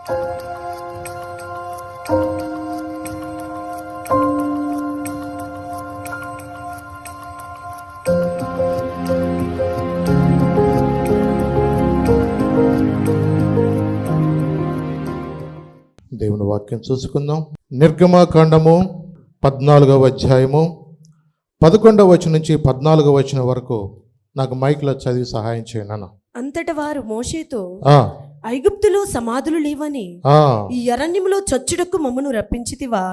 దేవుని వాక్యం చూసుకుందాం. నిర్గమకాండము 14వ అధ్యాయము 11వ వచనం నుంచి 14వ వచనం వరకు నాకు మైక్లో చదివి సహాయం చేయను. అంతట వారు మోషేతో, ఐగుప్తులో సమాధులు లేవని ఈ అరణ్యములో చచ్చుటకు మమ్మను రప్పించితివా?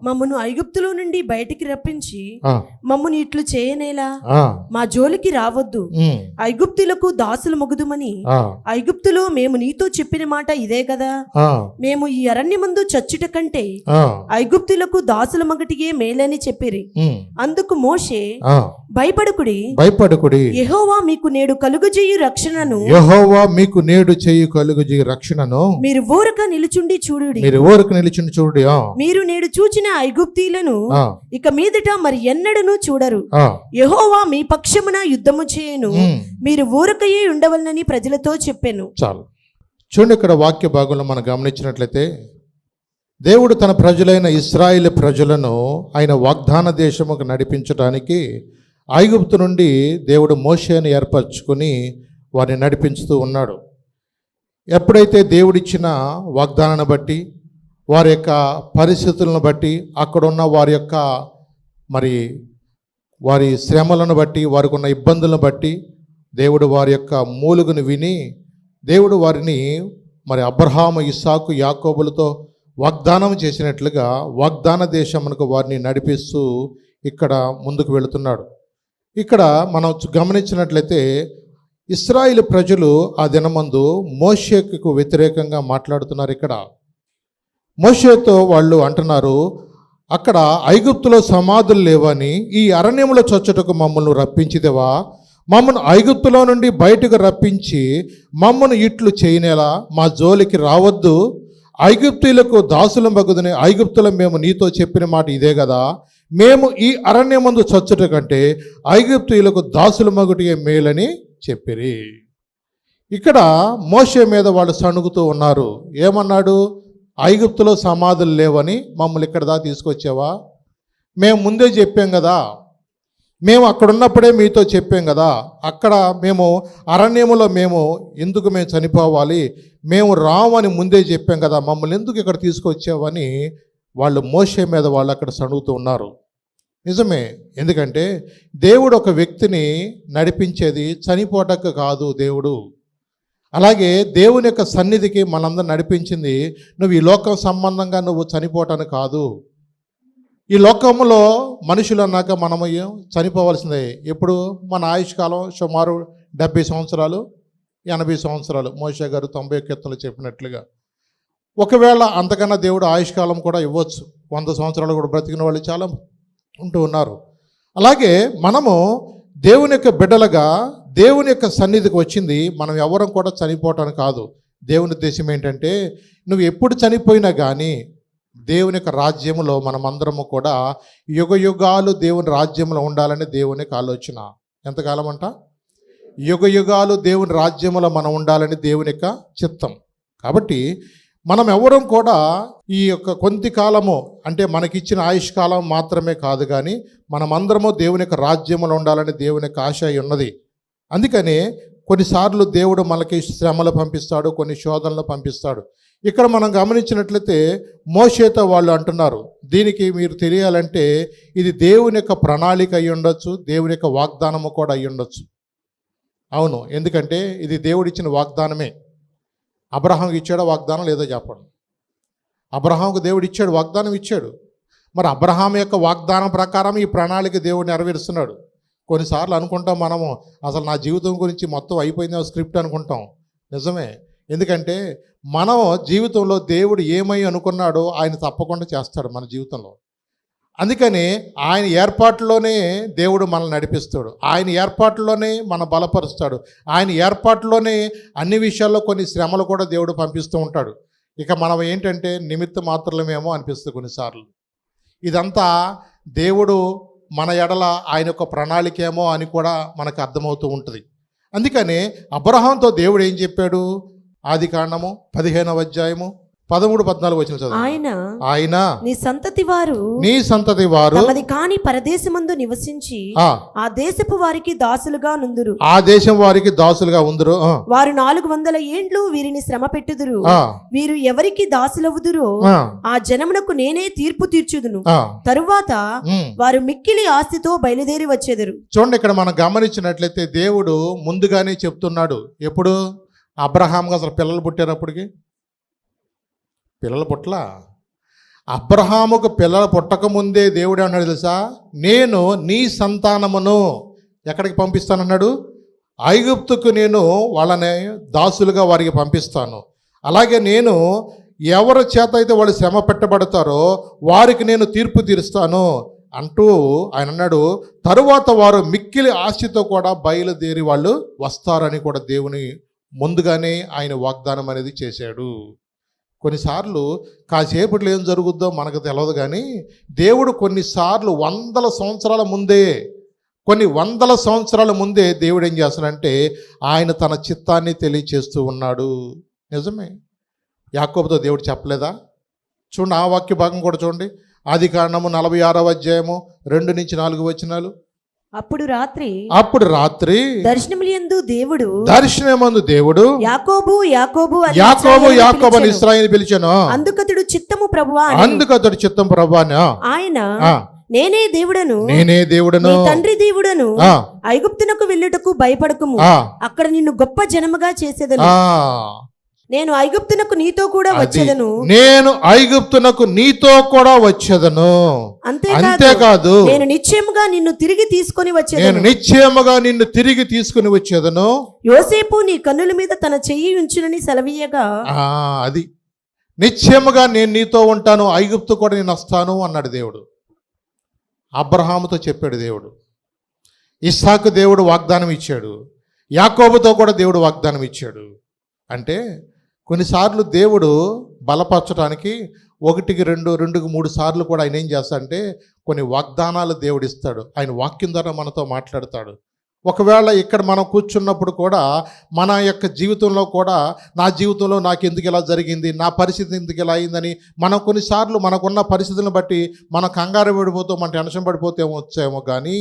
మమ్మను ఐగుప్తులో నుండి బయటికి రప్పించి మమ్మను ఇట్లు చేయనేలా? మా జోలికి రావద్దు, ఐగుప్తులకు దాసులు మొగుదుమని ఐగుప్తులో మేము నీతో చెప్పిన మాట ఇదే కదా. మేము ఈ అరణ్యమందు చచ్చుట కంటే ఐగుప్తులకు దాసుల మగటియే మేలని చెప్పిరి. అందుకు మోషే, భయపడకుడి, యెహోవా మీకు నేడు కలుగజేయు రక్షణను, యెహోవా మీకు నేడు చేయు కలుగజేయు రక్షణను మీరు ఊరక నిలుచుండి చూడుడి. మీరు నేడు చూచిన ఐగుప్తీలను ఇక మీదట మరి ఎన్నడను చూడరు. యెహోవా మీ పక్షమున యుద్ధము చేయను, మీరు ఊరకయే ఉండవలనని ప్రజలతో చెప్పాను. చాలు చూడండి, ఇక్కడ వాక్య భాగంలో మనం గమనించినట్లయితే దేవుడు తన ప్రజలైన ఇశ్రాయేలు ప్రజలను ఆయన వాగ్దాన దేశముకు నడిపించడానికి ఐగుప్తు నుండి దేవుడు మోషేని ఏర్పరచుకుని వారిని నడిపించుతూ ఉన్నాడు. ఎప్పుడైతే దేవుడిచ్చిన వాగ్దానాన్ని బట్టి, వారి యొక్క పరిస్థితులను బట్టి, అక్కడున్న వారి యొక్క వారి శ్రమలను బట్టి, వారికి ఉన్న ఇబ్బందులను బట్టి దేవుడు వారి యొక్క మూలుగును విని దేవుడు వారిని అబ్రహాము, ఇస్సాకు, యాకోబులతో వాగ్దానం చేసినట్లుగా వాగ్దాన దేశమునకు వారిని నడిపిస్తూ ఇక్కడ ముందుకు వెళుతున్నాడు. ఇక్కడ మనం గమనించినట్లయితే ఇశ్రాయేలు ప్రజలు ఆ దినమందు మోషేకు వ్యతిరేకంగా మాట్లాడుతున్నారు. ఇక్కడ మోషేతో వాళ్ళు అంటున్నారు, అక్కడ ఐగుప్తులో సమాధులు లేవని ఈ అరణ్యంలో చొచ్చుటకు మమ్మల్ని రప్పించిదేవా? మమ్మల్ని ఐగుప్తులో నుండి బయటకు రప్పించి మమ్మల్ని ఇట్లు చేయనేలా? మా జోలికి రావద్దు, ఐగుప్తీలకు దాసుల మగుదని ఐగుప్తులో మేము నీతో చెప్పిన మాట ఇదే కదా. మేము ఈ అరణ్యమందు చచ్చుట కంటే ఐగుప్తీయులకు దాసుల మగుటియే మేలని చెప్పిరి. ఇక్కడ మోషే మీద వాళ్ళు సణుగుతూ ఉన్నారు. ఏమన్నాడు? ఐగుప్తులో సమాధులు లేవని మమ్మల్ని ఇక్కడ దాకా తీసుకొచ్చావా? మేము ముందే చెప్పాం కదా, మేము అక్కడ ఉన్నప్పుడే మీతో చెప్పాం కదా, అక్కడ మేము అరణ్యములో మేము చనిపోవాలి, మేము రామని ముందే చెప్పాం కదా, మమ్మల్ని ఎందుకు ఇక్కడ తీసుకొచ్చావని వాళ్ళు మోషే మీద వాళ్ళు అక్కడ సణుగుతూ ఉన్నారు. నిజమే, ఎందుకంటే దేవుడు ఒక వ్యక్తిని నడిపించేది చనిపోటకు కాదు దేవుడు. అలాగే దేవుని యొక్క సన్నిధికి మనందరం నడిపించింది నువ్వు ఈ లోకం సంబంధంగా నువ్వు చనిపోవటానికి కాదు. ఈ లోకంలో మనుషులు అన్నాక మనము చనిపోవలసిందే. ఎప్పుడు? మన ఆయుష్కాలం సుమారు 70 సంవత్సరాలు, 80 సంవత్సరాలు. మోషే గారు 90 కీర్తనలు చెప్పినట్లుగా. ఒకవేళ అంతకన్నా దేవుడు ఆయుష్కాలం కూడా ఇవ్వచ్చు. 100 సంవత్సరాలు కూడా బ్రతికిన వాళ్ళు చాలా ఉంటూ ఉన్నారు. అలాగే మనము దేవుని యొక్క బిడ్డలుగా దేవుని యొక్క సన్నిధికి వచ్చింది మనం ఎవరం కూడా చనిపోవటానికి కాదు. దేవుని ఉద్దేశం ఏంటంటే నువ్వు ఎప్పుడు చనిపోయినా కానీ దేవుని యొక్క రాజ్యములో మనమందరము కూడా యుగ యుగాలు దేవుని రాజ్యంలో ఉండాలని దేవుని యొక్క ఆలోచన. ఎంతకాలం అంట? యుగ యుగాలు దేవుని రాజ్యములో మనం ఉండాలని దేవుని యొక్క చిత్తం. కాబట్టి మనం ఎవరం కూడా ఈ యొక్క కొంత కాలము అంటే మనకిచ్చిన ఆయుష్కాలం మాత్రమే కాదు, కానీ మనమందరము దేవుని యొక్క రాజ్యంలో ఉండాలని దేవుని యొక్క ఆశ ఉన్నది. అందుకని కొన్నిసార్లు దేవుడు మనకి శ్రమలు పంపిస్తాడు, కొన్ని శోధనలు పంపిస్తాడు. ఇక్కడ మనం గమనించినట్లయితే మోషేతో వాళ్ళు అంటున్నారు, దీనికి మీరు తెలియాలంటే ఇది దేవుని యొక్క ప్రణాళిక అయి ఉండొచ్చు, దేవుని యొక్క వాగ్దానము కూడా అయి ఉండొచ్చు. అవును, ఎందుకంటే ఇది దేవుడిచ్చిన వాగ్దానమే. అబ్రహాంకి ఇచ్చాడో వాగ్దానం లేదో చెప్పండి. అబ్రహాంకు దేవుడు ఇచ్చాడు, వాగ్దానం ఇచ్చాడు. మరి అబ్రహాం యొక్క వాగ్దానం ప్రకారం ఈ ప్రణాళిక దేవుడు నెరవేరుస్తున్నాడు. కొన్నిసార్లు అనుకుంటాం మనము, అసలు నా జీవితం గురించి మొత్తం అయిపోయిందో స్క్రిప్ట్ అనుకుంటాం. నిజమే, ఎందుకంటే మనం జీవితంలో దేవుడు ఏమై అనుకున్నాడో ఆయన తప్పకుండా చేస్తాడు మన జీవితంలో. అందుకని ఆయన ఏర్పాటులోనే దేవుడు మనల్ని నడిపిస్తాడు, ఆయన ఏర్పాటులోనే మన బలపరుస్తాడు, ఆయన ఏర్పాటులోనే అన్ని విషయాల్లో కొన్ని శ్రమలు కూడా దేవుడు పంపిస్తూ ఉంటాడు. ఇక మనం ఏంటంటే నిమిత్త మాత్రమేమో అనిపిస్తుంది కొన్నిసార్లు. ఇదంతా దేవుడు మన ఎడల ఆయన యొక్క ప్రణాళిక ఏమో అని కూడా మనకు అర్థమవుతూ ఉంటుంది. అందుకని అబ్రహాంతో దేవుడు ఏం చెప్పాడు? ఆదికాండము 15వ అధ్యాయము 13-14 వచ్చిన చదువు. ఆయన నీ సంతతి వారు తమది కాని పరదేశమందు నివసించి ఆ దేశపు వారికి దాసులుగా నుందురు. ఆ దేశం వారికి దాసులుగా ఉందురు. వారు 400 ఏండ్లు వీరిని శ్రమ పెట్టుదురు. వీరు ఎవరికి దాసులవుదురో ఆ జనమునకు నేనే తీర్పు తీర్చుదును. తరువాత వారు మిక్కిలి ఆస్తితో బయలుదేరి వచ్చేదరు. చూడండి, ఇక్కడ మనం గమనించినట్లయితే దేవుడు ముందుగానే చెప్తున్నాడు. ఎప్పుడు? అబ్రహాంకి అసలు పిల్లలు పుట్టినప్పటికి పిల్లలు పుట్ల అబ్రహాముకు పిల్లలు పుట్టకముందే దేవుడు అన్నాడు తెలుసా, నేను నీ సంతానమును ఎక్కడికి పంపిస్తానన్నాడు? ఐగుప్తుకు నేను వాళ్ళని దాసులుగా వారికి పంపిస్తాను. అలాగే నేను ఎవరి చేత అయితే వాళ్ళు శ్రమ పెట్టబడతారో వారికి నేను తీర్పు తీరుస్తాను అంటూ ఆయన అన్నాడు. తరువాత వారు మిక్కిలి ఆశతో కూడా బయలుదేరి వాళ్ళు వస్తారని కూడా దేవుని ముందుగానే ఆయన వాగ్దానం అనేది చేశాడు. కొన్నిసార్లు కాసేపట్లో ఏం జరుగుద్దో మనకు తెలియదు, కానీ దేవుడు కొన్నిసార్లు వందల సంవత్సరాల ముందే దేవుడు ఏం చేస్తాడంటే ఆయన తన చిత్తాన్ని తెలియచేస్తూ ఉన్నాడు. నిజమే, యాకోబుతో దేవుడు చెప్పలేదా? చూడండి, ఆ వాక్య భాగం కూడా చూడండి. ఆదికాండము 46వ అధ్యాయము 2-4 వచనాలు. అప్పుడు రాత్రి దర్శనమందు దేవుడు యాకోబు అని ఇశ్రాయేలును పిలిచెను. అందుకతడు చిత్తము ప్రభువా ఆయన నేనే దేవుడను నీ తండ్రి దేవుడను. ఐగుప్తునకు వెళ్ళుటకు భయపడకుము, అక్కడ నిన్ను గొప్ప జనముగా చేసేదను. నేను ఐగుప్తునకు నీతో కూడా వచ్చేదను. అంతేకాదు నేను నిశ్చయముగా నిన్ను తిరిగి తీసుకొని వచ్చేదను. యోసేపు నీ కన్నుల మీద తన చెయ్యి ఉంచునని సెలవీయగా అది నిశ్చయముగా నేను నీతో ఉంటాను, ఐగుప్తు కూడా నేను వస్తాను అన్నాడు దేవుడు. అబ్రహాముతో చెప్పాడు దేవుడు. ఇస్సాకు దేవుడు వాగ్దానం ఇచ్చాడు. యాకోబుతో కూడా దేవుడు వాగ్దానం ఇచ్చాడు. అంటే కొన్నిసార్లు దేవుడు బలపరచడానికి 1-2-3 సార్లు కూడా ఆయన ఏం చేస్తాడంటే కొన్ని వాగ్దానాలు దేవుడు ఇస్తాడు. ఆయన వాక్యం ద్వారా మనతో మాట్లాడతాడు. ఒకవేళ ఇక్కడ మనం కూర్చున్నప్పుడు కూడా మన యొక్క జీవితంలో కూడా నా జీవితంలో నాకు ఎందుకు ఇలా జరిగింది, నా పరిస్థితి ఎందుకు ఇలా అయిందని మనం కొన్నిసార్లు మనకున్న పరిస్థితులను బట్టి మనం కంగారు పడిపోతూ మన టెన్షన్ పడిపోతే వచ్చేమో, కానీ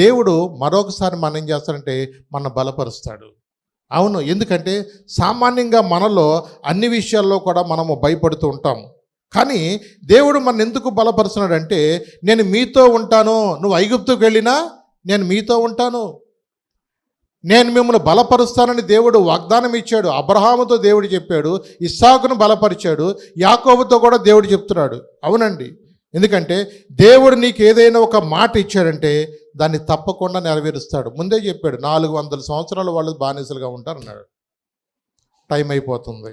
దేవుడు మరొకసారి మనం ఏం చేస్తాడంటే మన బలపరుస్తాడు. అవును, ఎందుకంటే సామాన్యంగా మనలో అన్ని విషయాల్లో కూడా మనము భయపడుతూ ఉంటాం. కానీ దేవుడు మన ఎందుకు బలపరుస్తున్నాడంటే నేను మీతో ఉంటాను, నువ్వు ఐగుప్తుకు వెళ్ళినా నేను మీతో ఉంటాను, నేను మిమ్మల్ని బలపరుస్తానని దేవుడు వాగ్దానం ఇచ్చాడు. అబ్రహాముతో దేవుడు చెప్పాడు, ఇస్సాకును బలపరిచాడు, యాకోబుతో కూడా దేవుడు చెప్తున్నాడు. అవునండి, ఎందుకంటే దేవుడు నీకు ఏదైనా ఒక మాట ఇచ్చాడంటే దాన్ని తప్పకుండా నెరవేరుస్తాడు. ముందే చెప్పాడు 400 సంవత్సరాలు వాళ్ళు బానిసలుగా ఉంటారన్నాడు. టైం అయిపోతుంది.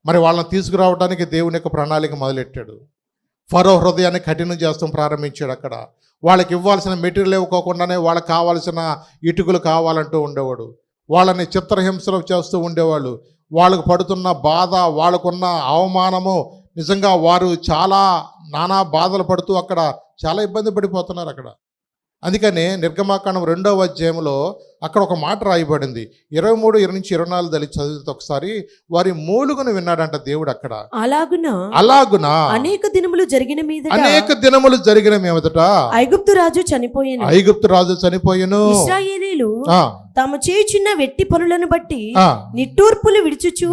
మరి వాళ్ళని తీసుకురావడానికి దేవుని యొక్క ప్రణాళిక మొదలెట్టాడు. ఫరో హృదయాన్ని కఠినం చేస్తాం ప్రారంభించాడు. అక్కడ వాళ్ళకి ఇవ్వాల్సిన మెటీరియల్ ఇవ్వకోకుండానే వాళ్ళకి కావాల్సిన ఇటుకలు కావాలంటూ ఉండేవాడు. వాళ్ళని చిత్రహింసలు చేస్తూ ఉండేవాళ్ళు. వాళ్ళకు పడుతున్న బాధ, వాళ్ళకున్న అవమానము, నిజంగా వారు చాలా నానా బాధలు పడుతూ అక్కడ చాలా ఇబ్బంది పడిపోతున్నారు అక్కడ. అందుకనే నిర్గమాకాండం 2వ అధ్యాయంలో అక్కడ ఒక మాట రాయబడింది. 23-24 దళిత చదివితే ఒకసారి వారి మూలుగును విన్నాడంట దేవుడు. అక్కడ అలాగున అనేక దినములు జరిగిన మీదట ఐగుప్తు రాజు చనిపోయెను. ఇశ్రాయేలీయులు తాము చేయుచున్న వెట్టి పనులను బట్టి నిట్టూర్పులు విడుచుచు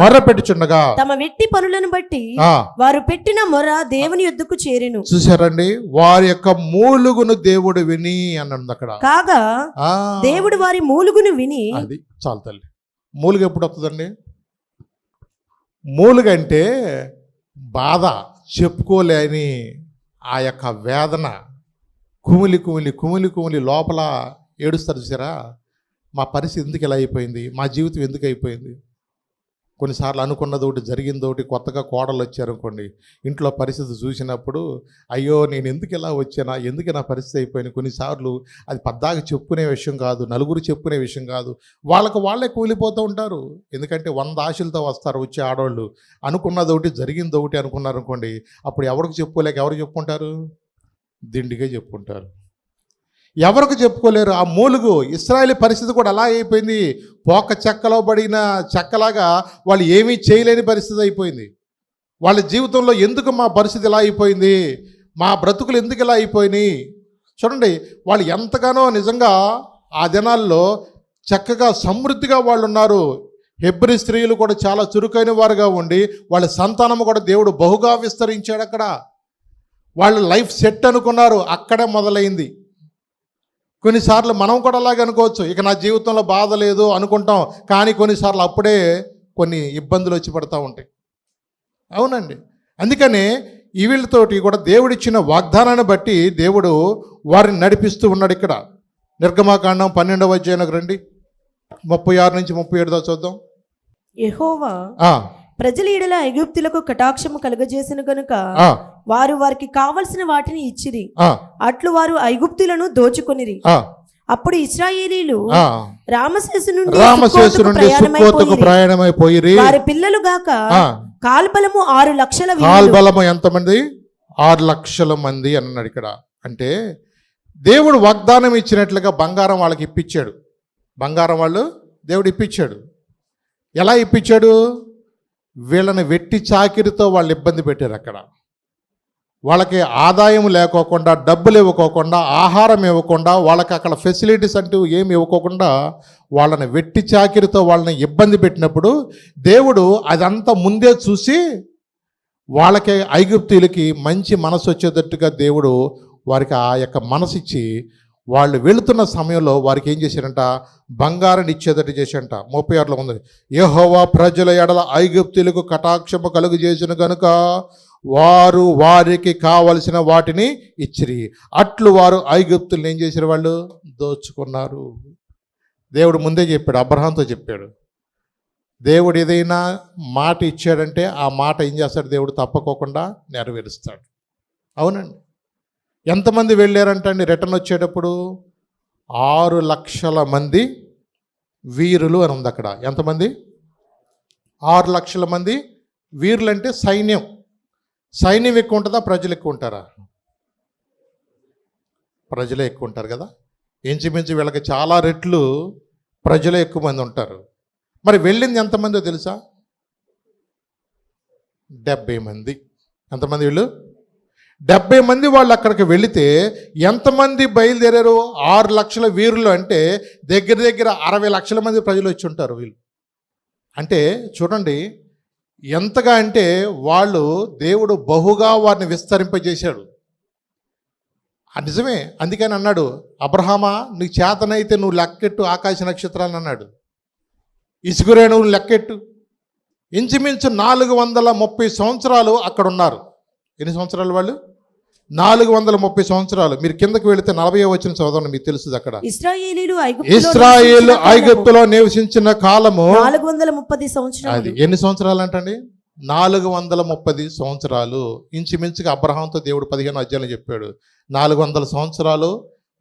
మొర్రపెట్టుచుండగా తమ వెట్టి పనులను బట్టి వారు పెట్టిన మొర దేవుని యొద్దకు చేరెను. చూసారండి, వారి యొక్క మూలుగును దేవుడు విని అన్నది అక్కడ. కాగా దేవుడు వారి మూలుగును విని, అది చాలు తల్లి. మూలుగు ఎప్పుడు వస్తుందండి? మూలుగంటే బాధ, చెప్పుకోలేని ఆ యొక్క వేదన, కుమిలి లోపల ఏడుస్తారు చూసారా, మా పరిస్థితి ఎందుకు ఇలా అయిపోయింది, మా జీవితం ఎందుకు అయిపోయింది. కొన్నిసార్లు అనుకున్నది ఒకటి, జరిగింది ఒకటి. కొత్తగా కోడలు వచ్చారనుకోండి, ఇంట్లో పరిస్థితి చూసినప్పుడు అయ్యో నేను ఎందుకు ఇలా వచ్చానా, ఎందుకు నా పరిస్థితి అయిపోయింది. కొన్నిసార్లు అది పద్దాగా చెప్పుకునే విషయం కాదు, నలుగురు చెప్పుకునే విషయం కాదు, వాళ్ళే కూలిపోతూ ఉంటారు. ఎందుకంటే 100 ఆశలతో వస్తారు వచ్చే ఆడవాళ్ళు. అనుకున్నది ఒకటి, జరిగింది ఒకటి అనుకున్నారు అనుకోండి, అప్పుడు ఎవరికి చెప్పుకోలేక ఎవరు చెప్పుకుంటారు? దిండిగా చెప్పుకుంటారు. ఎవరికి చెప్పుకోలేరు. ఆ మూలుగు ఇశ్రాయేలు పరిస్థితి కూడా అలా అయిపోయింది. పోక చెక్కలో పడిన చెక్కలాగా వాళ్ళు ఏమీ చేయలేని పరిస్థితి అయిపోయింది. వాళ్ళ జీవితంలో ఎందుకు మా పరిస్థితి ఇలా అయిపోయింది, మా బ్రతుకులు ఎందుకు ఇలా అయిపోయినాయి. చూడండి, వాళ్ళు ఎంతగానో నిజంగా ఆ దినాల్లో చక్కగా సమృద్ధిగా వాళ్ళు ఉన్నారు. హెబ్రీ స్త్రీలు కూడా చాలా చురుకైన వారుగా ఉండి వాళ్ళ సంతానము కూడా దేవుడు బహుగా విస్తరించాడు. అక్కడ వాళ్ళ లైఫ్ సెట్ అనుకున్నారు, అక్కడే మొదలైంది. కొన్నిసార్లు మనం కూడా అలాగే అనుకోవచ్చు, ఇక నా జీవితంలో బాధ లేదు అనుకుంటాం, కానీ కొన్నిసార్లు అప్పుడే కొన్ని ఇబ్బందులు వచ్చి పడుతూ ఉంటాయి. అవునండి, అందుకనే ఈ వీళ్ళతోటి కూడా దేవుడిచ్చిన వాగ్దానాన్ని బట్టి దేవుడు వారిని నడిపిస్తూ ఉన్నాడు. ఇక్కడ నిర్గమాకాండం 12వ అధ్యాయానికి రండి, 36 నుంచి 37 చూద్దాం. యెహోవా ప్రజల ఎడల ఐగుప్తులకు కటాక్షము కలుగజేసిన గనుక వారు వారికి కావలసిన వాటిని ఇచ్చిరి, అట్లు వారు ఐగుప్తులను దోచుకొనిరి. అప్పుడు ఇశ్రాయేలీలు రామసేసు నుండి సుక్కోతుకు ప్రయాణమైపోయిరి. వారి పిల్లలు గాక కాల్బలము 6 లక్షల. కాల్బలము ఎంతమంది? 6 లక్షల మంది అన్నాడు ఇక్కడ. అంటే దేవుడు వాగ్దానం ఇచ్చినట్లుగా బంగారం వాళ్ళకి ఇప్పించాడు. బంగారం వాళ్ళు దేవుడు ఇప్పించాడు. ఎలా ఇప్పించాడు? వీళ్ళని వెట్టి చాకిరితో వాళ్ళు ఇబ్బంది పెట్టారు. అక్కడ వాళ్ళకి ఆదాయం లేకోకుండా, డబ్బులు ఇవ్వకోకుండా, ఆహారం ఇవ్వకుండా, వాళ్ళకి అక్కడ ఫెసిలిటీస్ అంటూ ఏమి ఇవ్వకోకుండా వాళ్ళని వెట్టి చాకిరితో వాళ్ళని ఇబ్బంది పెట్టినప్పుడు దేవుడు అదంతా ముందే చూసి వాళ్ళకి ఐగుప్తీయులకి మంచి మనసు వచ్చేటట్టుగా దేవుడు వారికి ఆ యొక్క మనసు ఇచ్చి వాళ్ళు వెళుతున్న సమయంలో వారికి ఏం చేశారంట? బంగారాన్ని ఇచ్చేటట్టు చేశారంట. 36లో ఉంది, యెహోవా ప్రజల ఎడల ఐగుప్తీయులకు కటాక్షము కలుగు చేసిన కనుక వారు వారికి కావలసిన వాటిని ఇచ్చిరి, అట్లు వారు ఐగుప్తులను ఏం చేశారు? వాళ్ళు దోచుకున్నారు. దేవుడు ముందే చెప్పాడు, అబ్రహాంతో చెప్పాడు. దేవుడు ఏదైనా మాట ఇచ్చాడంటే ఆ మాట ఏం చేస్తాడు? దేవుడు తప్పకోకుండా నెరవేరుస్తాడు. అవునండి, ఎంతమంది వెళ్ళారంటండి రిటర్న్ వచ్చేటప్పుడు? 6 లక్షల మంది వీరులు అని ఉంది అక్కడ. ఎంతమంది? 6 లక్షల మంది వీరులు. అంటే సైన్యం. సైన్యం ఎక్కువ ఉంటుందా, ప్రజలు ఎక్కువ ఉంటారా? ప్రజలే ఎక్కువ ఉంటారు కదా. ఇంచుమించు వీళ్ళకి చాలా రెట్లు ప్రజలే ఎక్కువ మంది ఉంటారు. మరి వెళ్ళింది ఎంతమందో తెలుసా? 70 మంది. ఎంతమంది వీళ్ళు? 70 మంది వాళ్ళు అక్కడికి వెళితే ఎంతమంది బయలుదేరారు? 6 లక్షల వీరులు అంటే దగ్గర దగ్గర 60 లక్షల మంది ప్రజలు వచ్చి ఉంటారు వీళ్ళు. అంటే చూడండి ఎంతగా అంటే వాళ్ళు దేవుడు బహుగా వారిని విస్తరింపజేశాడు. నిజమే, అందుకని అన్నాడు, అబ్రహామా నీ చేతనైతే నువ్వు లెక్కెట్టు ఆకాశ నక్షత్రాలను అన్నాడు. ఇసుగురే నువ్వు లెక్కెట్టు. ఇంచుమించు 430 సంవత్సరాలు అక్కడ ఉన్నారు. ఎన్ని సంవత్సరాలు వాళ్ళు? 430 సంవత్సరాలు. మీరు కిందకి వెళితే 40వ వచనం చదవండి, మీకు తెలుస్తుంది అక్కడ. ఇశ్రాయేలు ఐగుప్తులో నివసించిన కాలము 430 సంవత్సరాలు. అది ఎన్ని సంవత్సరాలు అంటండి? 430 సంవత్సరాలు. ఇంచుమించుగా అబ్రహాంతో దేవుడు 15వ అధ్యాయంలో చెప్పాడు 400 సంవత్సరాలు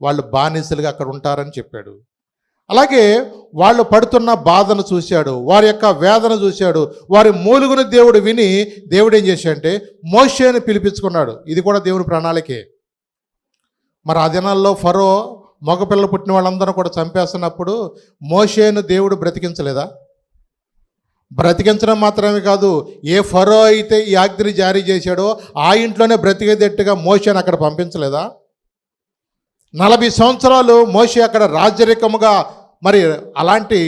వాళ్ళు బానిసలుగా అక్కడ ఉంటారని చెప్పాడు. అలాగే వాళ్ళు పడుతున్న బాధను చూశాడు, వారి యొక్క వేదన చూశాడు, వారి మూలుగును దేవుడు విని దేవుడు ఏం చేశాడంటే మోషేని పిలిపించుకున్నాడు. ఇది కూడా దేవుని ప్రణాళికే. మరి ఆ దినాల్లో ఫరో మగపిల్లలు పుట్టిన వాళ్ళందరూ కూడా చంపేస్తున్నప్పుడు మోషేను దేవుడు బ్రతికించలేదా? బ్రతికించడం మాత్రమే కాదు, ఏ ఫరో అయితే ఈ ఆజ్ఞని జారీ చేశాడో ఆ ఇంట్లోనే బ్రతికేటట్టుగా మోషేని అక్కడ పంపించలేదా? 40 సంవత్సరాలు మోషే అక్కడ రాజరికముగా మరి అలాంటి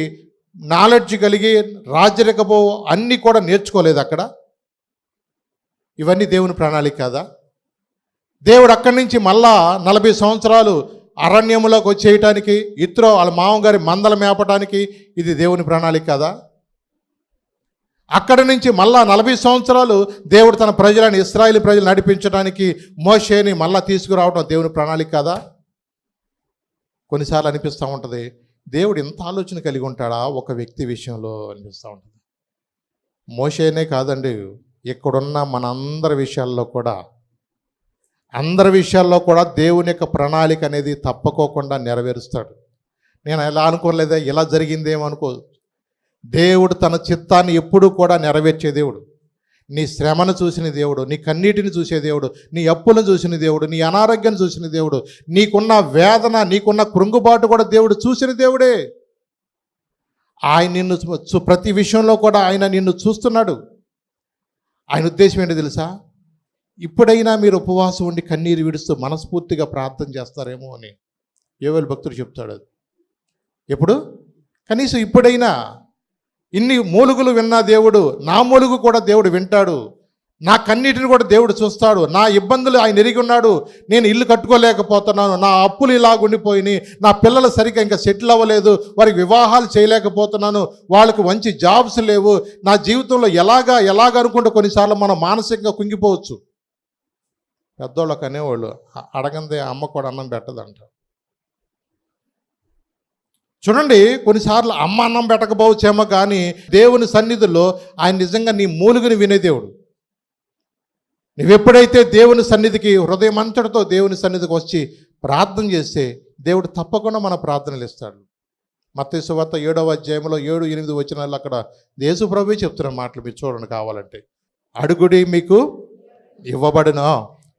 నాలెడ్జ్ కలిగి రాజరికపు అన్నీ కూడా నేర్చుకోలేదు అక్కడ. ఇవన్నీ దేవుని ప్రణాళిక కాదా? దేవుడు అక్కడి నుంచి మళ్ళా 40 సంవత్సరాలు అరణ్యములోకి వచ్చేయటానికి, ఇత్రో వాళ్ళ మామగారి మందలు మేపటానికి ఇది దేవుని ప్రణాళిక కాదా? అక్కడి నుంచి మళ్ళా 40 సంవత్సరాలు దేవుడు తన ప్రజలను, ఇశ్రాయేలు ప్రజలు నడిపించడానికి మోషేని మళ్ళా తీసుకురావడం దేవుని ప్రణాళిక కాదా? కొన్నిసార్లు అనిపిస్తూ ఉంటుంది, దేవుడు ఎంత ఆలోచన కలిగి ఉంటాడా ఒక వ్యక్తి విషయంలో అనిపిస్తూ ఉంటుంది. మోషేనే కాదండి, ఇక్కడున్న మనందరి విషయాల్లో కూడా, అందరి విషయాల్లో కూడా దేవుని యొక్క ప్రణాళిక అనేది తప్పకోకుండా నెరవేరుస్తాడు. నేను ఎలా అనుకోలేదా, ఇలా జరిగిందేమో అనుకో. దేవుడు తన చిత్తాన్ని ఎప్పుడూ కూడా నెరవేర్చే దేవుడు. నీ శ్రమను చూసిన దేవుడు, నీ కన్నీటిని చూసే దేవుడు, నీ అప్పులను చూసిన దేవుడు, నీ అనారోగ్యాన్ని చూసిన దేవుడు, నీకున్న వేదన, నీకున్న కృంగుబాటు కూడా దేవుడు చూసిన దేవుడే. ఆయన నిన్ను ప్రతి విషయంలో కూడా ఆయన నిన్ను చూస్తున్నాడు. ఆయన ఉద్దేశం ఏంటో తెలుసా? ఇప్పుడైనా మీరు ఉపవాసం ఉండి కన్నీరు విడుస్తూ మనస్ఫూర్తిగా ప్రార్థన చేస్తారేమో అని యోవేలు భక్తుడు చెప్తాడు. అది ఎప్పుడు? కనీసం ఇప్పుడైనా. ఇన్ని మూలుగులు విన్నా దేవుడు, నా మూలుగు కూడా దేవుడు వింటాడు, నా కన్నీటిని కూడా దేవుడు చూస్తాడు, నా ఇబ్బందులు ఆయన ఎరిగి ఉన్నాడు. నేను ఇల్లు కట్టుకోలేకపోతున్నాను, నా అప్పులు ఇలాగుండిపోయినాయి, నా పిల్లలు సరిగ్గా ఇంకా సెటిల్ అవ్వలేదు, వారికి వివాహాలు చేయలేకపోతున్నాను, వాళ్ళకి మంచి జాబ్స్ లేవు, నా జీవితంలో ఎలాగ అనుకుంటే కొన్నిసార్లు మనం మానసికంగా కుంగిపోవచ్చు. పెద్దోళ్ళకి అనేవాళ్ళు, అడగందే అమ్మ కూడా అన్నం పెట్టదంట. చూడండి, కొన్నిసార్లు అమ్మ అన్నం పెట్టకపోవచ్చేమో, కానీ దేవుని సన్నిధిలో ఆయన నిజంగా నీ మూలుగుని వినే దేవుడు. నువ్వెప్పుడైతే దేవుని సన్నిధికి హృదయం అంతటితో దేవుని సన్నిధికి వచ్చి ప్రార్థన చేస్తే దేవుడు తప్పకుండా మన ప్రార్థనలు ఇస్తాడు. మత్తయి సువార్త 7వ అధ్యాయంలో 7-8 వచనాలు అక్కడ యేసు ప్రభువే చెప్తున్న మాటలు మీరు చూడండి కావాలంటే. అడుగుడి మీకు ఇవ్వబడును,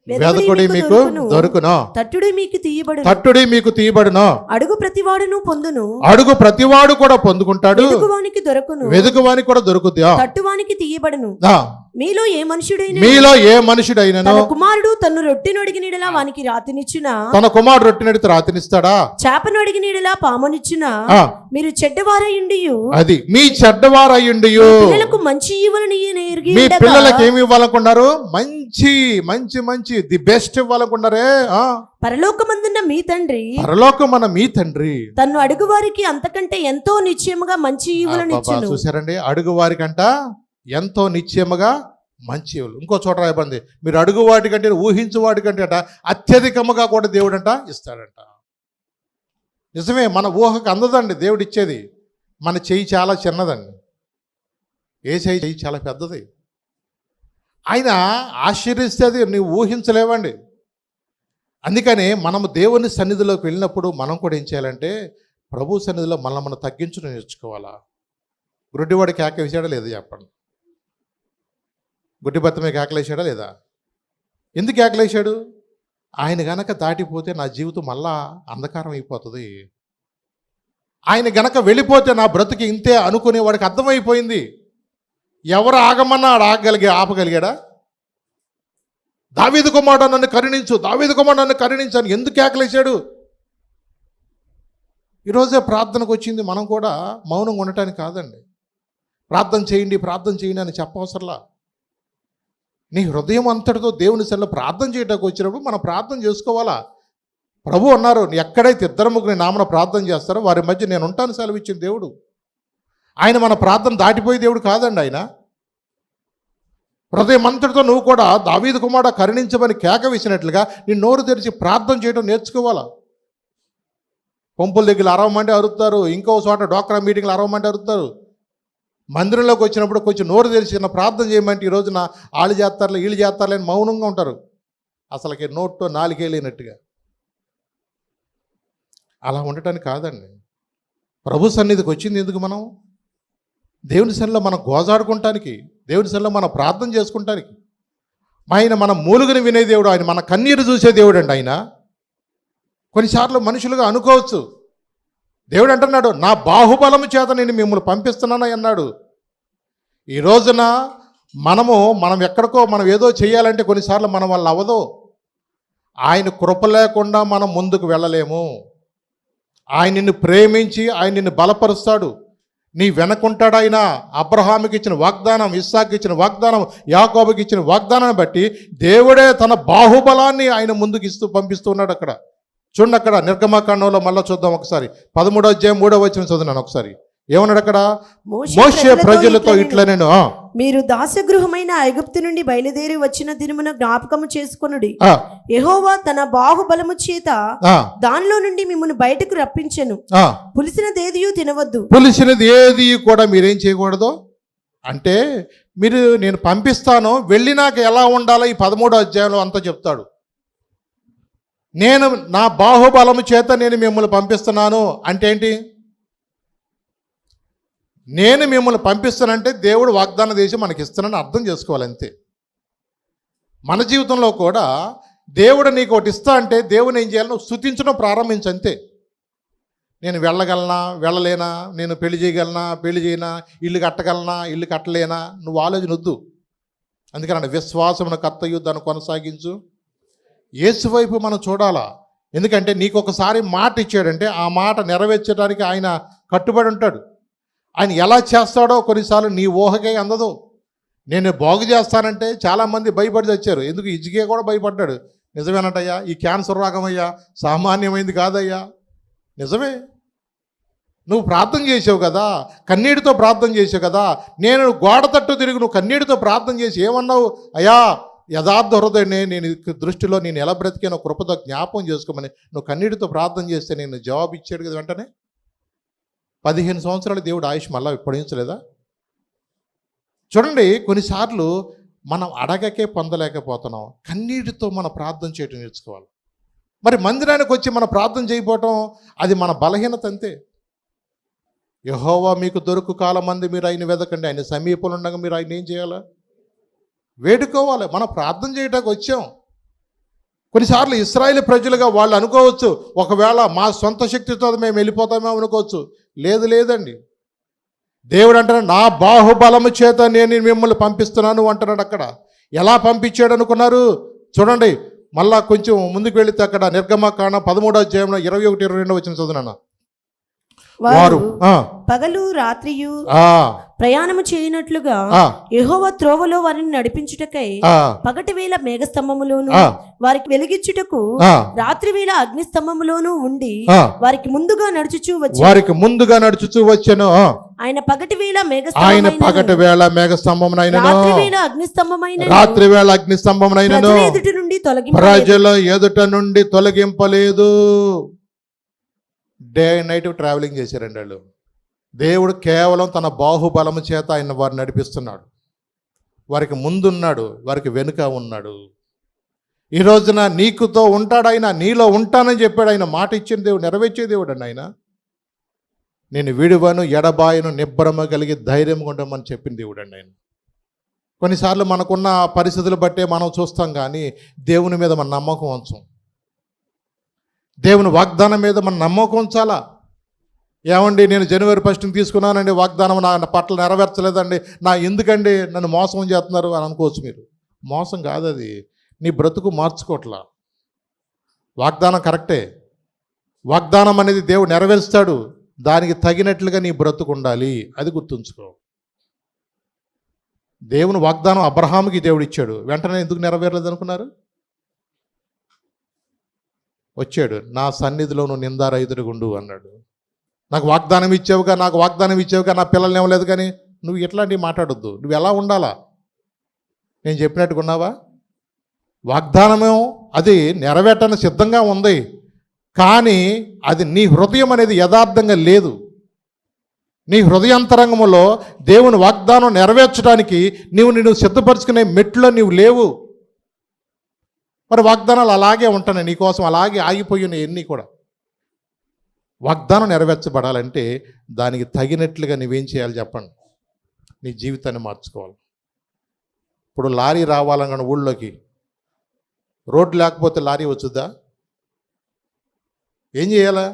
వెదకుడి మీకు దొరుకును, తట్టుడి మీకు తీయబడును, అడుగు ప్రతివాడును పొందును, అడుగు ప్రతివాడు కూడా పొందుకుంటాడు, వెదుకువానికి దొరకును, వెదుకువానికి కూడా దొరుకుతుంది, తట్టువానికి తీయబడును. మీలో ఏ మనుషుడైనా తన కుమారుడు తను రొట్టెను అడిగినీడలా వానికి రాతినిచ్చునా, తన కుమారుడు రొట్టెను అడిగితే రాతినిస్తాడా? చేపను అడిగినీడలా పామునిచ్చునా? మీరు చెడ్డవారయ్యుండియు, అది మీ చెడ్డవారయ్యుండియు పిల్లలకు మంచి ఇవ్వాలని ఎరిగి మీ పిల్లలకి ఏమి ఇవ్వాలనుకున్నారు? మంచి మంచి మంచి ది బెస్ట్ ఇవ్వాలనుకున్నారే. పరలోకమందున్న మీ తండ్రి తను అడుగు వారికి అంతకంటే ఎంతో నిశ్చయముగా మంచి ఇవ్వాలని. చూసారండి, అడుగు వారికంట ఎంతో నిశ్చయముగా మంచి ఇవ్వలు. ఇంకో చోట రాయబడింది, మీరు అడుగు వాటికంటే ఊహించు వాటికంటే అట అత్యధికముగా కూడా దేవుడంట ఇస్తాడంట. నిజమే, మన ఊహకు అందదండి దేవుడు ఇచ్చేది. మన చెయ్యి చాలా చిన్నదండి, ఏ చెయ్యి చాలా పెద్దది. ఆయన ఆశ్చర్యిస్తే నువ్వు ఊహించలేవండి. అందుకని మనము దేవుని సన్నిధిలోకి వెళ్ళినప్పుడు మనం కూడా ఏం చేయాలంటే ప్రభు సన్నిధిలో మనం తగ్గించుని నేర్చుకోవాలా. గుడ్డివాడు కేక వేసాడా లేదా చెప్పండి? గుడ్డి భర్త మీద కేకలేసాడా లేదా? ఎందుకు కేకలేశాడు? ఆయన గనక దాటిపోతే నా జీవితం మళ్ళా అంధకారం అయిపోతుంది, ఆయన గనక వెళ్ళిపోతే నా బ్రతుకు ఇంతే అనుకునే వాడికి అర్థమైపోయింది. ఎవరు ఆగమన్నా ఆపగలిగాడా? దావీదు కుమారుడు నన్ను కరుణించు అని ఎందుకు కేకలేశాడు? ఈరోజే ప్రార్థనకు వచ్చింది మనం కూడా మౌనంగా ఉండటానికి కాదండి. ప్రార్థన చేయండి అని చెప్పవసరలా. నీ హృదయం అంతటితో దేవుని సన్నిధిలో ప్రార్థన చేయడానికి వచ్చినప్పుడు మనం ప్రార్థన చేసుకోవాలా. ప్రభు అన్నారు, ఎక్కడైతే 2-3 నామన ప్రార్థన చేస్తారో వారి మధ్య నేను ఉంటాను సెలవిచ్చిన దేవుడు. ఆయన మన ప్రార్థన దాటిపోయే దేవుడు కాదండి. ఆయన హృదయం అంతటితో నువ్వు కూడా దావీదు కుమారుడా కరుణించమని కేక వేసినట్లుగా నీ నోరు తెరిచి ప్రార్థన చేయడం నేర్చుకోవాలా. పంపుల దగ్గర అరవమంటే అరుస్తారు, ఇంకో చోట డోక్రా మీటింగ్లు అరవమంటే అరుస్తారు. మందిరంలోకి వచ్చినప్పుడు కొంచెం నోరు తెరిచిన ప్రార్థన చేయమంటే ఈ రోజున వాళ్ళు చేస్తారులే వీళ్ళు చేస్తారులే అని మౌనంగా ఉంటారు. అసలుకి నోట్తో నాలుగే లేనట్టుగా. అలా ఉండటానికి కాదండి. ప్రభు సన్నిధికి వచ్చింది ఎందుకు? మనం దేవుని సన్నిధిలో మనం గోజాడుకుంటానికి, దేవుని సన్నిధిలో మనం ప్రార్థన చేసుకుంటానికి. ఆయన మన మూలుగుని వినే దేవుడు, ఆయన మన కన్నీరు చూసే దేవుడు అండి. ఆయన కొన్నిసార్లు మనుషులుగా అనుకోవచ్చు. దేవుడు అంటున్నాడు, నా బాహుబలము చేత నేను మిమ్మల్ని పంపిస్తున్నానని అన్నాడు. ఈ రోజున మనం ఎక్కడికో మనం ఏదో చేయాలంటే కొన్నిసార్లు మన వల్ల అవ్వదు. ఆయన కృప లేకుండా మనం ముందుకు వెళ్ళలేము. ఆయన నిన్ను ప్రేమించి ఆయన నిన్ను బలపరుస్తాడు. నీ వెనకుంటాడు. ఆయన అబ్రహాముకి ఇచ్చిన వాగ్దానం, ఇస్సాకు ఇచ్చిన వాగ్దానం, యాకోబుకి ఇచ్చిన వాగ్దానాన్ని బట్టి దేవుడే తన బాహుబలాన్ని ఆయన ముందుకు పంపిస్తూ ఉన్నాడు. అక్కడ చూడండి, అక్కడ నిర్గమకాండంలో మళ్ళీ చూద్దాం ఒకసారి. 13వ అధ్యాయం 3వ వచనం చదువున్నాను ఒకసారి. ఏమన్నాడు అక్కడ? మోషే ప్రజలతో ఇట్లా, నేను మీరు దాసగృహమైన ఐగుప్తు నుండి బయలుదేరి వచ్చిన దినమున జ్ఞాపకము చేసుకొనుడి. యెహోవా తన బాహుబలము చేత దానిలో నుండి మిమ్మల్ని బయటకు రప్పించెను. పులిసినదేదియు తినవద్దు. పులిసినది ఏది కూడా మీరేం చేయకూడదు అంటే, నేను పంపిస్తాను, వెళ్ళినాక ఎలా ఉండాలో ఈ 13వ అధ్యాయంలో అంతా చెప్తాడు. నేను నా బాహుబలము చేత నేను మిమ్మల్ని పంపిస్తున్నాను అంటే ఏంటి? నేను మిమ్మల్ని పంపిస్తానంటే దేవుడు వాగ్దానం చేసి మనకి ఇస్తానని అర్థం చేసుకోవాలి అంతే. మన జీవితంలో కూడా దేవుడు నీకు ఒకటి ఇస్తా అంటే దేవుని ఏం చేయాలి, నువ్వు స్తుతించడం ప్రారంభించు అంతే. నేను వెళ్ళగలనా వెళ్ళలేనా, నేను పెళ్లి చేయగలనా పెళ్లి చేయనా, ఇల్లు కట్టగలనా ఇల్లు కట్టలేనా, నువ్వు ఆలోచన వద్దు. అందుకని విశ్వాసమును కర్తయు దాన్ని కొనసాగించు. యేసు వైపు మనం చూడాలా. ఎందుకంటే నీకు ఒకసారి మాట ఇచ్చాడంటే ఆ మాట నెరవేర్చడానికి ఆయన కట్టుబడి ఉంటాడు. ఆయన ఎలా చేస్తాడో కొన్నిసార్లు నీ ఊహకే అందదు. నేను బాగు చేస్తానంటే చాలామంది భయపడి వచ్చారు. ఎందుకు ఇజికే కూడా భయపడ్డాడు. నిజమేనటయ్యా, ఈ క్యాన్సర్ రోగమయ్యా సామాన్యమైంది కాదయ్యా. నిజమే, నువ్వు ప్రార్థన చేసావు కదా, కన్నీటితో ప్రార్థన చేసావు కదా. నేను గోడ తట్టు తిరిగి నువ్వు కన్నీటితో ప్రార్థన చేసి ఏమన్నావు, అయ్యా యథార్థ హృదయనే నేను దృష్టిలో నేను ఎలా బ్రతికానో కృపతో జ్ఞాపం చేసుకోమని నువ్వు కన్నీటితో ప్రార్థన చేస్తే నేను జవాబు ఇచ్చాడు కదా. వెంటనే 15 సంవత్సరాలు దేవుడు ఆయుష్ మళ్ళా పొడిగించలేదా? చూడండి, కొన్నిసార్లు మనం అడగకే పొందలేకపోతున్నాం. కన్నీటితో మన ప్రార్థన చేయటం నేర్చుకోవాలి. మరి మందిరానికి వచ్చి మన ప్రార్థన చేయకపోవటం అది మన బలహీనత అంతే. యెహోవా మీకు దొరుకు కాలమంది మీరు ఆయన వెదకండి, ఆయన సమీపంలో ఉండగా మీరు ఆయన ఏం చేయాలా, వేడుకోవాలి. మనం ప్రార్థన చేయడానికి వచ్చాం. కొన్నిసార్లు ఇశ్రాయేలు ప్రజలుగా వాళ్ళు అనుకోవచ్చు, ఒకవేళ మా సొంత శక్తితో మేము వెళ్ళిపోతామేమో అనుకోవచ్చు. లేదండి, దేవుడు అంటాడు నా బాహుబలము చేత నేను మిమ్మల్ని పంపిస్తున్నాను అంటున్నాడు. అక్కడ ఎలా పంపించాడు అనుకున్నారు? చూడండి, మళ్ళా కొంచెం ముందుకు వెళితే అక్కడ నిర్గమకాండం 13వ అధ్యాయంలో 21, 22 వచ్చిన చదువునన్నా. వారు పగలు రాత్రియు ప్రయాణము చేయనట్లుగా యెహోవా త్రోవలో వారిని నడిపించుటకై పగటి వేళ మేఘస్తంభములోను వారికి వెలిగించుటకు రాత్రి వేళ అగ్నిస్తంభములోను ఉండి వారికి ముందుగా నడుచుచూ వచ్చెను. ఆయన పగటి వేళ మేఘస్తంభమునైనను రాత్రి వేళ అగ్నిస్తంభమునైనను ప్రజల ఎదుట నుండి తొలగింపలేదు. డే అండ్ నైట్ ట్రావెలింగ్ చేశారండి వాళ్ళు. దేవుడు కేవలం తన బాహుబలము చేత ఆయన వారిని నడిపిస్తున్నాడు. వారికి ముందున్నాడు, వారికి వెనుక ఉన్నాడు. ఈ రోజున నీకుతో ఉంటాడు ఆయన, నీలో ఉంటానని చెప్పాడు ఆయన. మాట ఇచ్చిన దేవుడు నెరవేర్చే దేవుడు అండి ఆయన. నేను విడువను ఎడబాయను నిబ్బరమ కలిగి ధైర్యం ఉండమని చెప్పిన దేవుడు అండి ఆయన. కొన్నిసార్లు మనకున్న పరిస్థితులు బట్టే మనం చూస్తాం, కానీ దేవుని మీద మన నమ్మకం ఉంచం. దేవుని వాగ్దానం మీద మన నమ్మకం ఉంచాలా. ఏమండి, నేను జనవరి 1 తీసుకున్నానండి, వాగ్దానం నా పట్ల నెరవేర్చలేదండి, ఎందుకండి నన్ను మోసం చేస్తున్నారు అని అనుకోవచ్చు మీరు. మోసం కాదు అది, నీ బ్రతుకు మార్చుకోవట్లా. వాగ్దానం కరెక్టే, వాగ్దానం అనేది దేవుడు నెరవేరుస్తాడు. దానికి తగినట్లుగా నీ బ్రతుకు ఉండాలి, అది గుర్తుంచుకో. దేవుని వాగ్దానం అబ్రహాముకి దేవుడు ఇచ్చాడు, వెంటనే ఎందుకు నెరవేరలేదు అనుకున్నారు? వచ్చాడు, నా సన్నిధిలో నువ్వు నిందారహితుడిగుండు అన్నాడు. నాకు వాగ్దానం ఇచ్చావుగా నా పిల్లల్ని ఇవ్వలేదు, కానీ నువ్వు ఇట్లాంటివి మాట్లాడొద్దు. నువ్వు ఎలా ఉండాలా? నేను చెప్పినట్టుగా ఉన్నావా? వాగ్దానము అది నెరవేర్టానికి సిద్ధంగా ఉంది, కానీ అది నీ హృదయం అనేది యథార్థంగా లేదు. నీ హృదయాంతరంగంలో దేవుని వాగ్దానం నెరవేర్చడానికి నిన్ను సిద్ధపరచుకునే మెట్లో నీవు లేవు. మరి వాగ్దానాలు అలాగే ఉంటాయి నీకోసం, అలాగే ఆగిపోయినాయి ఎన్ని కూడా. వాగ్దానం నెరవేర్చబడాలంటే దానికి తగినట్లుగా నువ్వేం చేయాలి చెప్పండి? నీ జీవితాన్ని మార్చుకోవాలి. ఇప్పుడు లారీ రావాలన్న ఊళ్ళోకి రోడ్డు లేకపోతే లారీ వచ్చుద్దా? ఏం చేయాలా?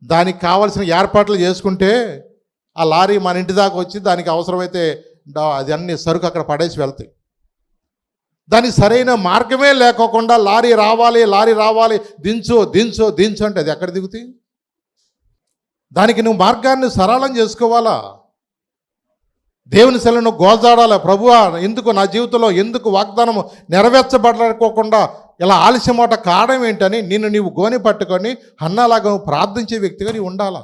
దానికి కావాల్సిన ఏర్పాట్లు చేసుకుంటే ఆ లారీ మన ఇంటి దాకా వచ్చి దానికి అవసరమైతే అది అన్ని సరుకు అక్కడ పడేసి వెళ్తాయి. దానికి సరైన మార్గమే లేకోకుండా లారీ రావాలి దించు అంటే అది ఎక్కడ దిగుతాయి? దానికి నువ్వు మార్గాన్ని సరళం చేసుకోవాలా. దేవుని సెలను గోజాడాలా. ప్రభువా, ఎందుకు నా జీవితంలో ఎందుకు వాగ్దానం నెరవేర్చబడకోకుండా ఇలా ఆలస్యమాట కారణం ఏంటని నీవు గోని పట్టుకొని హన్నాలాగా ప్రార్థించే వ్యక్తిగా నీవు ఉండాలా.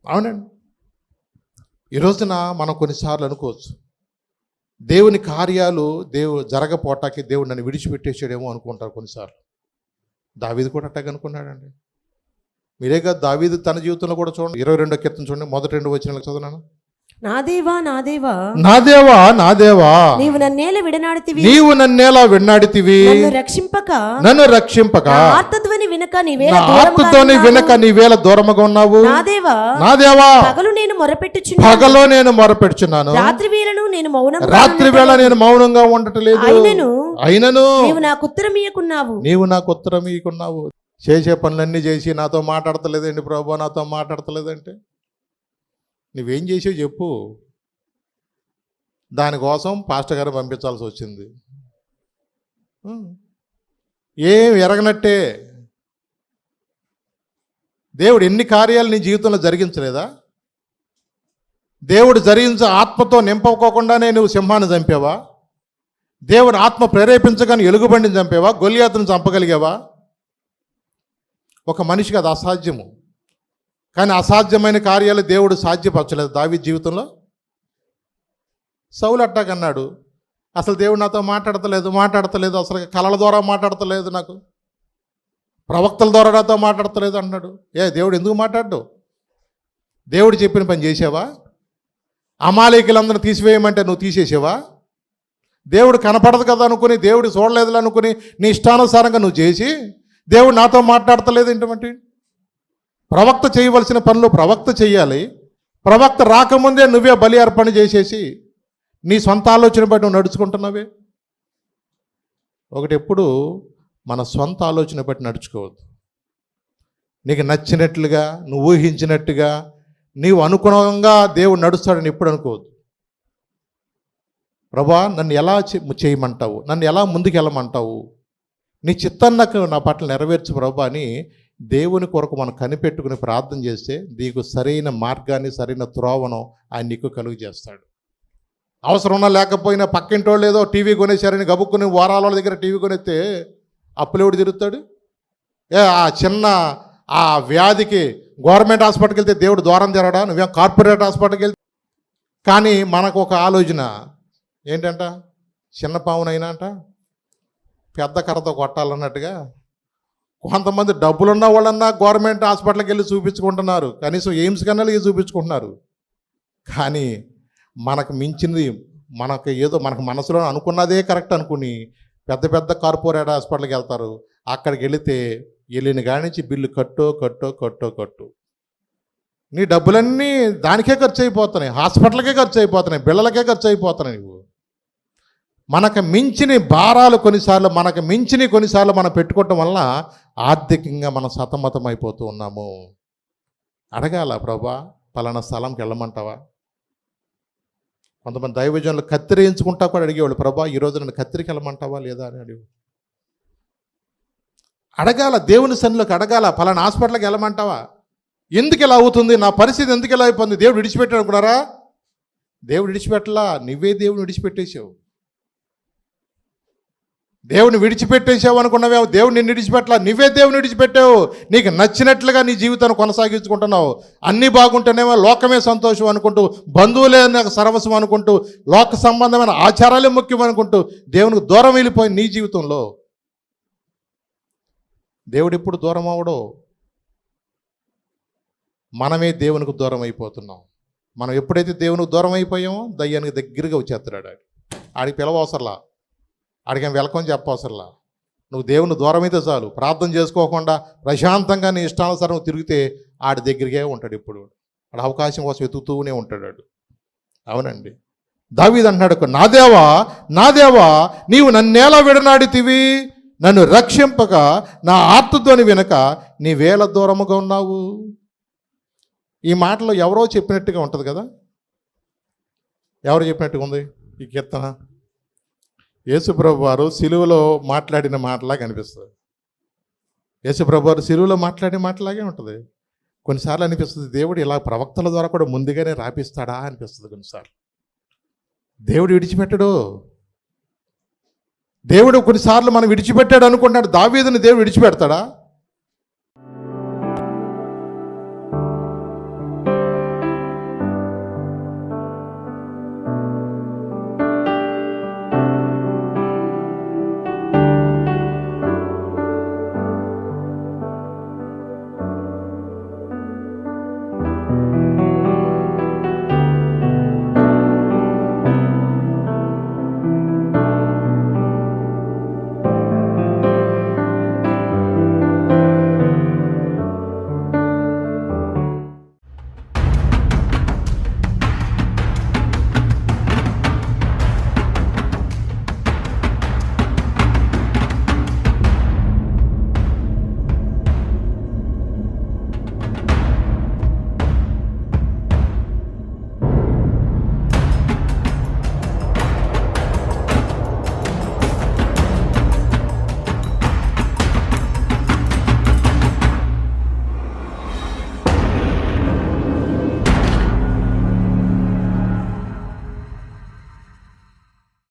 అవునండి, ఈ రోజున మనం కొన్నిసార్లు అనుకోవచ్చు, దేవుని కార్యాలు జరగపోటాకి దేవుడు నన్ను విడిచిపెట్టేసాడేమో అనుకుంటారు కొన్నిసార్లు. దావీదు కూడా అట్టగా అనుకున్నాడండి. మీరే కాదు, దావీదు తన జీవితంలో కూడా చూడండి, 22వ కీర్తన చూడండి, మొదటి 2 వచనాలకు చదువునాను. నా దేవా నా దేవా నా దేవా నా దేవా నీవు నన్నేల విడనాడితివి నీవు నన్నేలా విన్నాడితివి నన్ను రక్షింపక నా ఆర్తధ్వని వినక నీవేళ దూరముగా ఉన్నావు. నా దేవా నా దేవా పగలు నేను మొరపెట్టుచున్నాను రాత్రి వేళ నేను మౌనంగా ఉండటలేదు. అయినను నీవు నాకు ఉత్తరం ఇయ్యకున్నావు. చేసే పనులన్నీ చేసి నాతో మాట్లాడతలేదండి ప్రభు, నాతో మాట్లాడతలేదంటే నువ్వేం చేసావు చెప్పు. దానికోసం పాస్టర్ గారు పంపించాల్సి వచ్చింది. ఏం ఎరగనట్టే దేవుడు ఎన్ని కార్యాలు నీ జీవితంలో జరిగించలేదా? దేవుడు ఆత్మతో నింపకోకుండానే నువ్వు సింహాన్ని చంపావా? దేవుడు ఆత్మ ప్రేరేపించగానే ఎలుగుబండిని చంపావా? గొలియాతును చంపగలిగావా? ఒక మనిషికి అది అసాధ్యము. కానీ అసాధ్యమైన కార్యాలు దేవుడు సాధ్యపరచలేదు దావీదు జీవితంలో. సౌలు అట్టాగన్నాడు, అసలు దేవుడు నాతో మాట్లాడతలేదు, అసలు కళల ద్వారా మాట్లాడతలేదు, నాకు ప్రవక్తల ద్వారా నాతో మాట్లాడతలేదు అన్నాడు. దేవుడు ఎందుకు మాట్లాడ్డు? దేవుడు చెప్పిన పని చేసావా? అమాలేకులందరూ తీసివేయమంటే నువ్వు తీసేసావా? దేవుడు కనపడదు కదా అనుకుని, దేవుడు చూడలేదు అనుకుని నీ ఇష్టానుసారంగా నువ్వు చేసి దేవుడు నాతో మాట్లాడతలేదు ఏంటంటే? ప్రవక్త చేయవలసిన పనులు ప్రవక్త చెయ్యాలి. ప్రవక్త రాకముందే నువ్వే బలి అర్పణ చేసేసి నీ సొంత ఆలోచన బట్టి నువ్వు నడుచుకుంటున్నావే. ఒకటి ఎప్పుడు మన సొంత ఆలోచన బట్టి నడుచుకోవద్దు. నీకు నచ్చినట్లుగా, నువ్వు ఊహించినట్టుగా, నీవు అనుగుణంగా దేవుడు నడుస్తాడని ఎప్పుడు అనుకోవద్దు. ప్రభా నన్ను ఎలా చేయమంటావు, నన్ను ఎలా ముందుకు వెళ్ళమంటావు, నీ చిత్తాన్ని నాకు నా పట్ల నెరవేర్చు ప్రభా అని దేవుని కొరకు మనం కనిపెట్టుకుని ప్రార్థన చేస్తే నీకు సరైన మార్గాన్ని, సరైన త్రోవను ఆయన నీకు కలుగు చేస్తాడు. అవసరం ఉన్నా లేకపోయినా పక్కింటి వాళ్ళు ఏదో టీవీ కొనేసారని గబుక్కుని వారాల దగ్గర టీవీ కొనేస్తే అప్పులేవుడు తిరుగుతాడు. ఆ చిన్న ఆ వ్యాధికి గవర్నమెంట్ హాస్పిటల్కి వెళ్తే దేవుడు ద్వారం తెరడా, నువ్వేం కార్పొరేట్ హాస్పిటల్కి వెళ్తే. కానీ మనకు ఒక ఆలోచన ఏంటంట, చిన్న పావునైనా అంట పెద్ద కర్రతో కొట్టాలన్నట్టుగా కొంతమంది డబ్బులున్న వాళ్ళన్నా గవర్నమెంట్ హాస్పిటల్కి వెళ్ళి చూపించుకుంటున్నారు, కనీసం ఎయిమ్స్ కన్నా వెళ్ళి చూపించుకుంటున్నారు. కానీ మనకు మించింది, మనకు మనసులో అనుకున్నదే కరెక్ట్ అనుకుని పెద్ద పెద్ద కార్పొరేట్ హాస్పిటల్కి వెళ్తారు. అక్కడికి వెళితే వెళ్ళిన కాడి నుంచి బిల్లు కట్టు. నీ డబ్బులన్నీ దానికే ఖర్చు అయిపోతున్నాయి, హాస్పిటల్కే ఖర్చు అయిపోతున్నాయి, బిళ్ళలకే ఖర్చు అయిపోతున్నాయి. నువ్వు మనకు మించిన భారాలు కొన్నిసార్లు మనం పెట్టుకోవటం వల్ల ఆర్థికంగా మనం సతమతం అయిపోతూ ఉన్నాము. అడగాల, ప్రభా పలానా స్థలంకి వెళ్ళమంటావా? కొంతమంది దైవజనులు కత్తిరించుకుంటా కూడా అడిగేవాళ్ళు, ప్రభా ఈరోజు నన్ను కత్తిరికి వెళ్ళమంటావా లేదా అని అడగాల. దేవుని సన్నిలోకి అడగాల, పలానా హాస్పిటల్కి వెళ్ళమంటావా? ఎందుకు ఇలా అవుతుంది, నా పరిస్థితి ఎందుకు ఇలా అయిపోతుంది? దేవుడు విడిచిపెట్టాడు అనుకున్నారా? దేవుడు విడిచిపెట్టలా, నువ్వే దేవుని విడిచిపెట్టేసావు. దేవుని విడిచిపెట్టేసావు అనుకున్నావేమో, దేవుడు నిన్ను విడిచిపెట్టలా, నువ్వే దేవుని విడిచిపెట్టావు. నీకు నచ్చినట్లుగా నీ జీవితాన్ని కొనసాగించుకుంటున్నావు. అన్నీ బాగుంటేనేమో లోకమే సంతోషం అనుకుంటూ, బంధువులే నాకు సర్వస్వం అనుకుంటూ, లోక సంబంధమైన ఆచారాలే ముఖ్యం అనుకుంటూ దేవునికి దూరం వెళ్ళిపోయింది నీ జీవితంలో. దేవుడు ఎప్పుడు దూరం అవడో, మనమే దేవునికి దూరం అయిపోతున్నాం. మనం ఎప్పుడైతే దేవునికి దూరం అయిపోయామో దయ్యానికి దగ్గరగా వచ్చేస్తున్నాడు. ఆడికి పిలవసరలా, ఆడికి వెల్కమ్ చెప్పవసరలా. నువ్వు దేవుని దూరం అయితే చాలు, ప్రార్థన చేసుకోకుండా ప్రశాంతంగా నీ ఇష్టానుసారం తిరిగితే ఆడి దగ్గరికే ఉంటాడు. ఇప్పుడు ఆడ అవకాశం కోసం వెతుకుతూనే ఉంటాడు. అవునండి, దావీదు అంటున్నాడు, నా దేవా నీవు నన్నేలా విడనాడితివి, నన్ను రక్షింపక నా ఆర్తధ్వని వినక నీవేళ దూరముగా ఉన్నావు. ఈ మాటలో ఎవరో చెప్పినట్టుగా ఉంటుంది కదా. ఎవరు చెప్పినట్టుగా ఉంది ఈ కీర్తన? యేసుప్రభు వారు సిలువలో మాట్లాడిన మాటలాగా అనిపిస్తుంది. యేసుప్రభు వారు సిలువలో మాట్లాడిన మాటలాగే ఉంటుంది. కొన్నిసార్లు అనిపిస్తుంది దేవుడు ఇలా ప్రవక్తల ద్వారా కూడా ముందుగానే రాపిస్తాడా అనిపిస్తుంది. కొన్నిసార్లు దేవుడు విడిచిపెట్టడు. దేవుడు కొన్నిసార్లు మనం విడిచిపెట్టాడు అనుకుంటాడు. దావీదుని దేవుడు విడిచిపెడతాడా?